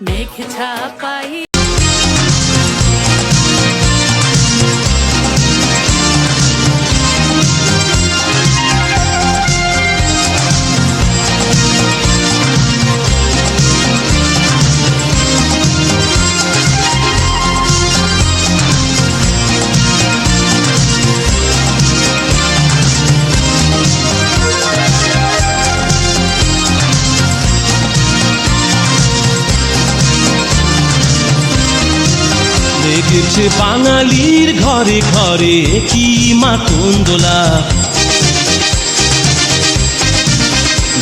মেঘ ছাপাই লেগেছে বাঙালির ঘরে ঘরে কি মাতন্দোলা,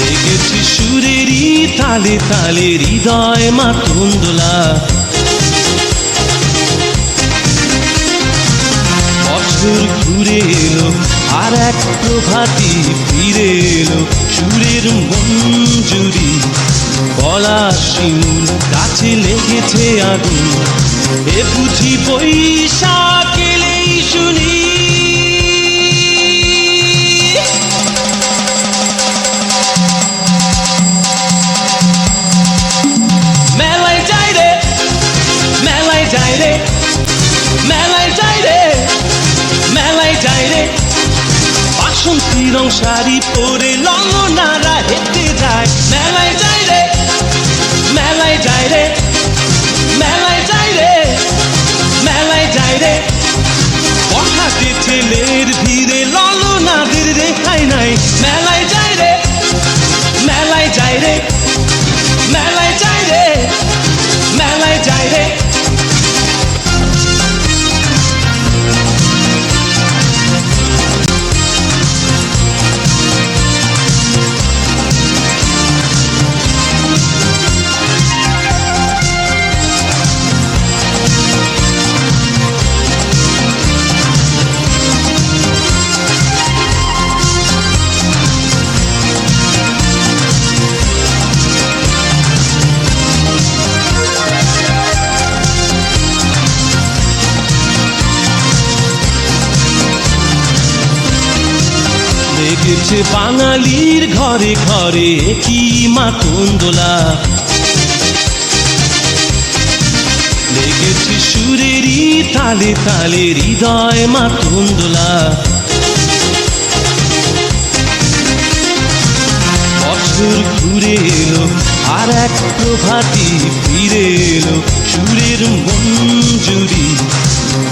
লেগেছে সুরেরই তালে তালে হৃদয় মাতন্দোলা। বছর ঘুরে এলো আর এক প্রভাতী ফিরে এলো, সুরের মঞ্জুরি গলা শিমুল গাছে লেগেছে আগুন, এ বুঝি বৈশাখ এলেই শুনি। মেলায় যাই রে, মেলায় যাই রে, মেলায় যাই রে, মেলায় যাই রে, বাসন্তী রং শাড়ি পরে লঙ্গনারা হেঁটে যায়। মেলায় যাই রে, মেলায় যাই রে, মেলায় যাই রে, মেলায় যাই রে, বখাটে ছেলের ভিড়ে ললনাদের রেখাই নাই। মেলায় যাই রে, মেলায় যাই রে, মেলায় যাই রে, মেলায় যাই রে। লেগেছে বাঙালির ঘরে ঘরে কি মাতন্দোলা, লেগেছে সুরেরই তালে তালে হৃদয় মাতন্দোলা। বছর ঘুরে এলো আর এক প্রভাতী ফিরে এলো, সুরের মঞ্জুরি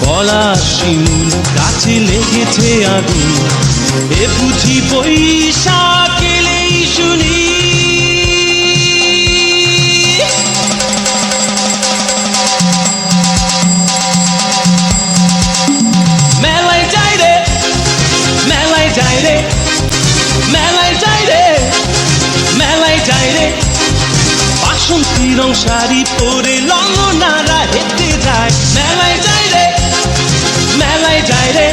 গলা শিমুল গাছে লেগেছে আগুন, এ বুঝি বৈশাখ এলেই শুনি। মেলায় যাই রে, মেলায় যাই রে, মেলায় যাই রে, মেলায় যাই রে, বাসন্তী রং শাড়ি পরে লঙ্গনারা হেঁটে যায়। মেলায় যাই রে, মেলায় যাই রে,